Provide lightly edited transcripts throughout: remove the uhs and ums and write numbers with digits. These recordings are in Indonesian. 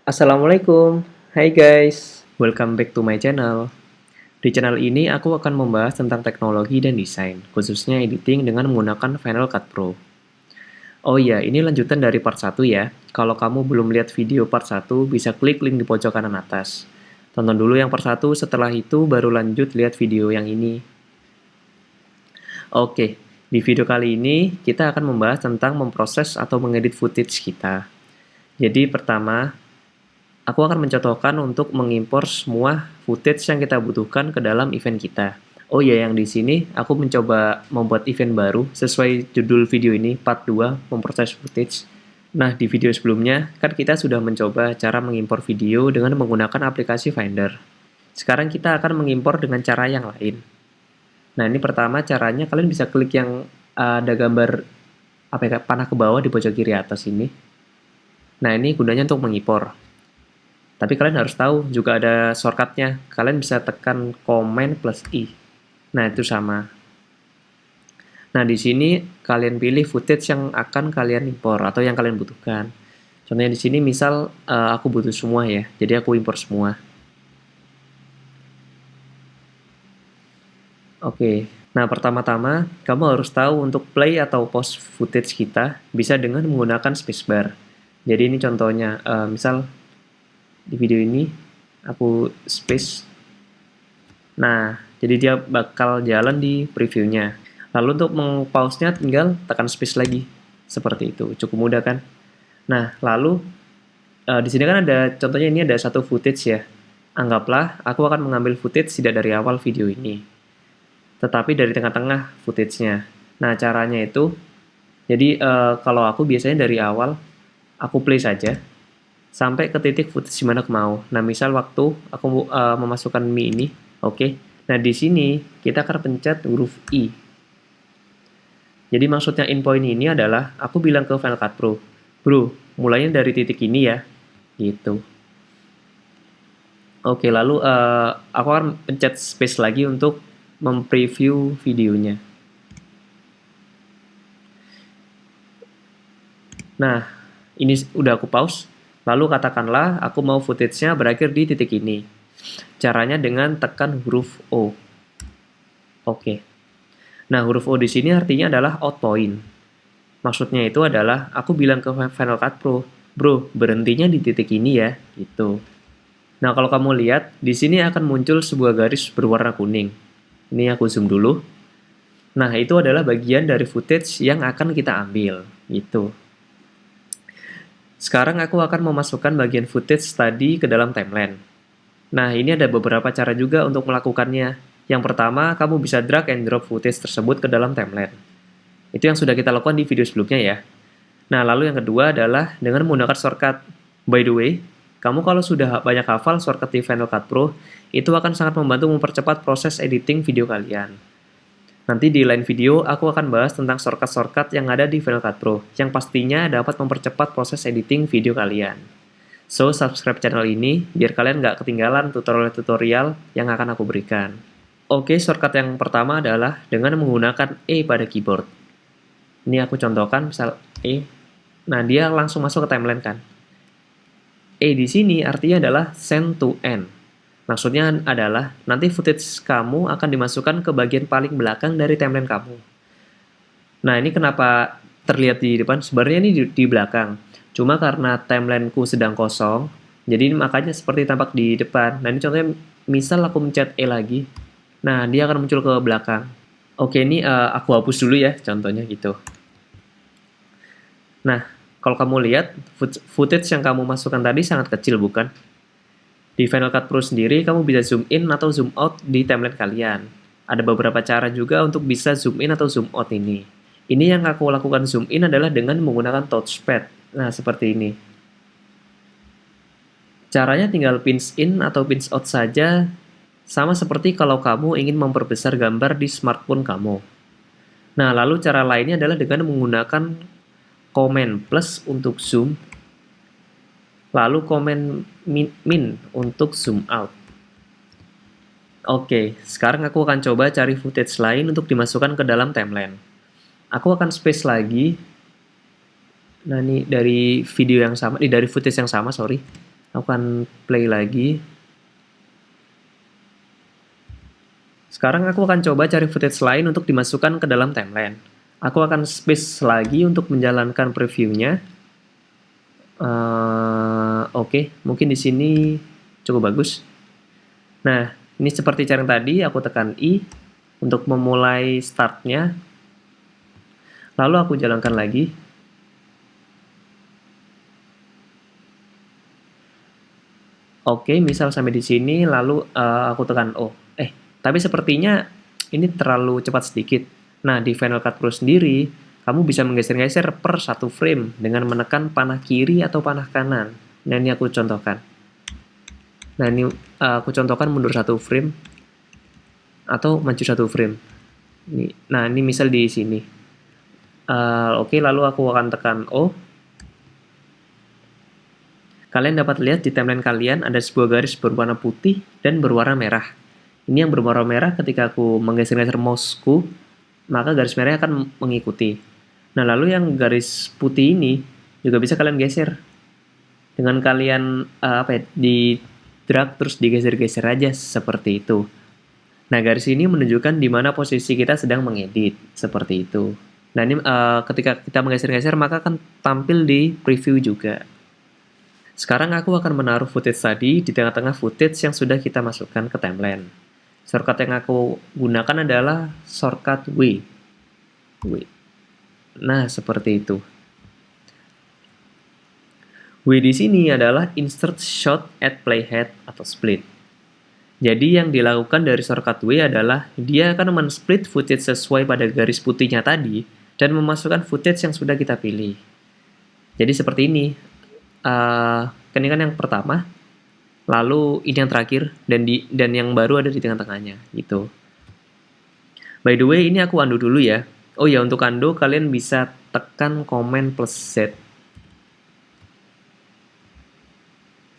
Assalamualaikum, hai guys, welcome back to my channel. Di channel ini aku akan membahas tentang teknologi dan desain, khususnya editing dengan menggunakan Final Cut Pro. Oh iya, ini lanjutan dari part 1 ya. Kalau kamu belum lihat video part 1, bisa klik link di pojok kanan atas. Tonton dulu yang part 1, setelah itu baru lanjut lihat video yang ini. Oke, di video kali ini kita akan membahas tentang memproses atau mengedit footage kita. Jadi pertama, aku akan mencontohkan untuk mengimpor semua footage yang kita butuhkan ke dalam event kita. Oh ya, yang di sini aku mencoba membuat event baru sesuai judul video ini, part 2, memproses footage. Nah, di video sebelumnya, kan kita sudah mencoba cara mengimpor video dengan menggunakan aplikasi Finder. Sekarang kita akan mengimpor dengan cara yang lain. Nah, ini pertama caranya kalian bisa klik yang ada gambar panah ke bawah di pojok kiri atas ini. Nah, ini gunanya untuk mengimpor. Tapi kalian harus tahu juga ada shortcutnya. Kalian bisa tekan Command plus I. Nah, itu sama. Nah, di sini kalian pilih footage yang akan kalian impor atau yang kalian butuhkan. Contohnya di sini misal aku butuh semua ya. Jadi aku impor semua. Oke. Nah, pertama-tama kamu harus tahu untuk play atau pause footage kita bisa dengan menggunakan spacebar. Jadi ini contohnya, misal di video ini aku space. Nah, jadi dia bakal jalan di previewnya. Lalu untuk mengpause-nya tinggal tekan space lagi. Seperti itu, cukup mudah kan? Nah, lalu di sini kan ada contohnya ini ada satu footage ya. Anggaplah aku akan mengambil footage tidak dari awal video ini, tetapi dari tengah-tengah footage-nya. Nah, caranya itu jadi kalau aku biasanya dari awal aku play saja sampai ke titik footage di mana aku mau. Nah, misal waktu aku memasukkan mie ini, oke. Nah, di sini kita akan pencet huruf I. Jadi maksudnya in point ini adalah aku bilang ke Final Cut Pro, bro, mulainya dari titik ini ya, gitu. Oke, lalu aku akan pencet space lagi untuk mempreview videonya. Nah, ini udah aku pause. Lalu katakanlah aku mau footage-nya berakhir di titik ini. Caranya dengan tekan huruf O. Oke. Nah, huruf O di sini artinya adalah out point. Maksudnya itu adalah aku bilang ke Final Cut Pro, bro, berhentinya di titik ini ya, gitu. Nah, kalau kamu lihat, di sini akan muncul sebuah garis berwarna kuning. Ini aku zoom dulu. Nah, itu adalah bagian dari footage yang akan kita ambil, gitu. Sekarang aku akan memasukkan bagian footage tadi ke dalam timeline. Nah, ini ada beberapa cara juga untuk melakukannya. Yang pertama, kamu bisa drag and drop footage tersebut ke dalam timeline. Itu yang sudah kita lakukan di video sebelumnya ya. Nah, lalu yang kedua adalah dengan menggunakan shortcut. By the way, kamu kalau sudah banyak hafal shortcut di Final Cut Pro, itu akan sangat membantu mempercepat proses editing video kalian. Nanti di lain video, aku akan bahas tentang shortcut-shortcut yang ada di Final Cut Pro, yang pastinya dapat mempercepat proses editing video kalian. So, subscribe channel ini, biar kalian nggak ketinggalan tutorial-tutorial yang akan aku berikan. Oke, shortcut yang pertama adalah dengan menggunakan E pada keyboard. Ini aku contohkan, misal E. Nah, dia langsung masuk ke timeline kan. E di sini artinya adalah send to end. Maksudnya adalah nanti footage kamu akan dimasukkan ke bagian paling belakang dari timeline kamu. Nah, ini kenapa terlihat di depan? Sebenarnya ini di belakang. Cuma karena timelineku sedang kosong, jadi makanya seperti tampak di depan. Nah, ini contohnya misal aku mencet E lagi. Nah, dia akan muncul ke belakang. Oke, ini aku hapus dulu ya contohnya gitu. Nah, kalau kamu lihat, footage yang kamu masukkan tadi sangat kecil, bukan? Di Final Cut Pro sendiri, kamu bisa zoom in atau zoom out di timeline kalian. Ada beberapa cara juga untuk bisa zoom in atau zoom out ini. Ini yang aku lakukan zoom in adalah dengan menggunakan touchpad. Nah, seperti ini. Caranya tinggal pinch in atau pinch out saja, sama seperti kalau kamu ingin memperbesar gambar di smartphone kamu. Nah, lalu cara lainnya adalah dengan menggunakan Command plus untuk zoom, lalu Command min untuk zoom out. Oke, sekarang aku akan coba cari footage lain untuk dimasukkan ke dalam timeline. Aku akan space lagi. Nah, ini dari video yang sama, dari footage yang sama, sorry. Aku akan play lagi. Sekarang aku akan coba cari footage lain untuk dimasukkan ke dalam timeline. Aku akan space lagi untuk menjalankan previewnya. Oke, mungkin di sini cukup bagus. Nah, ini seperti cara yang tadi, aku tekan I untuk memulai startnya. Lalu aku jalankan lagi. Oke, misal sampai di sini, lalu aku tekan O. Tapi sepertinya ini terlalu cepat sedikit. Nah, di Final Cut Pro sendiri, kamu bisa menggeser-geser per satu frame dengan menekan panah kiri atau panah kanan. Nah, ini aku contohkan. Nah, ini aku contohkan mundur satu frame atau maju satu frame. Nah, ini misal di sini. Oke, lalu aku akan tekan O. Kalian dapat lihat di timeline kalian ada sebuah garis berwarna putih dan berwarna merah. Ini yang berwarna merah ketika aku menggeser-geser mouseku, maka garis merah akan mengikuti. Nah, lalu yang garis putih ini juga bisa kalian geser. Dengan kalian di drag terus digeser-geser aja seperti itu. Nah, garis ini menunjukkan di mana posisi kita sedang mengedit, seperti itu. Nah, ini ketika kita menggeser-geser maka akan tampil di preview juga. Sekarang aku akan menaruh footage tadi di tengah-tengah footage yang sudah kita masukkan ke timeline. Shortcut yang aku gunakan adalah shortcut W. Nah, seperti itu. W di sini adalah insert shot at playhead atau split. Jadi yang dilakukan dari shortcut W adalah dia akan men-split footage sesuai pada garis putihnya tadi dan memasukkan footage yang sudah kita pilih. Jadi seperti ini. Ini kan yang pertama, lalu ini yang terakhir, dan yang baru ada di tengah-tengahnya, gitu. By the way, ini aku undo dulu ya. Oh ya, untuk undo kalian bisa tekan Command plus Z.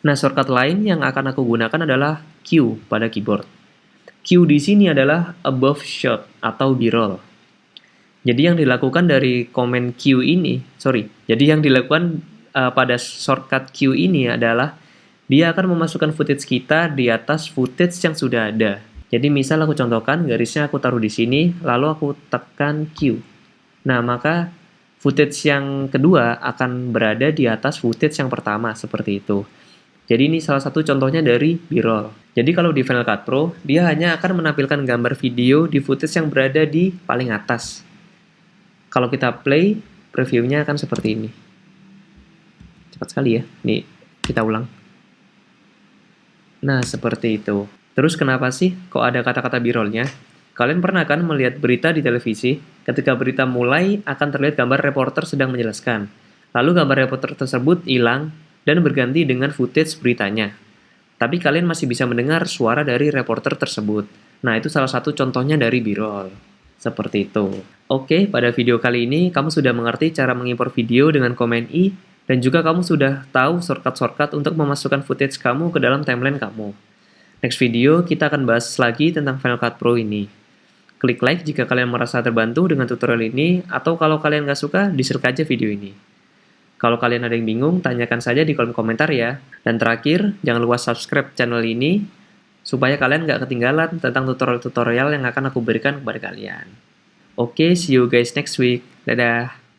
Nah, shortcut lain yang akan aku gunakan adalah Q pada keyboard. Q di sini adalah above shot atau B-roll. Jadi yang dilakukan dari command Q ini, jadi yang dilakukan pada shortcut Q ini adalah dia akan memasukkan footage kita di atas footage yang sudah ada. Jadi misal aku contohkan, garisnya aku taruh di sini, lalu aku tekan Q. Nah, maka footage yang kedua akan berada di atas footage yang pertama, seperti itu. Jadi ini salah satu contohnya dari B-roll. Jadi kalau di Final Cut Pro, dia hanya akan menampilkan gambar video di footage yang berada di paling atas. Kalau kita play, previewnya akan seperti ini. Cepat sekali ya. Nih, kita ulang. Nah, seperti itu. Terus kenapa sih kok ada kata-kata B-roll-nya? Kalian pernah kan melihat berita di televisi? Ketika berita mulai, akan terlihat gambar reporter sedang menjelaskan. Lalu gambar reporter tersebut hilang dan berganti dengan footage beritanya. Tapi kalian masih bisa mendengar suara dari reporter tersebut. Nah, itu salah satu contohnya dari B-roll. Seperti itu. Oke, pada video kali ini kamu sudah mengerti cara mengimpor video dengan Command I, dan juga kamu sudah tahu shortcut-shortcut untuk memasukkan footage kamu ke dalam timeline kamu. Next video, kita akan bahas lagi tentang Final Cut Pro ini. Klik like jika kalian merasa terbantu dengan tutorial ini, atau kalau kalian nggak suka, dislike aja video ini. Kalau kalian ada yang bingung, tanyakan saja di kolom komentar ya. Dan terakhir, jangan lupa subscribe channel ini, supaya kalian nggak ketinggalan tentang tutorial-tutorial yang akan aku berikan kepada kalian. Oke, see you guys next week. Dadah!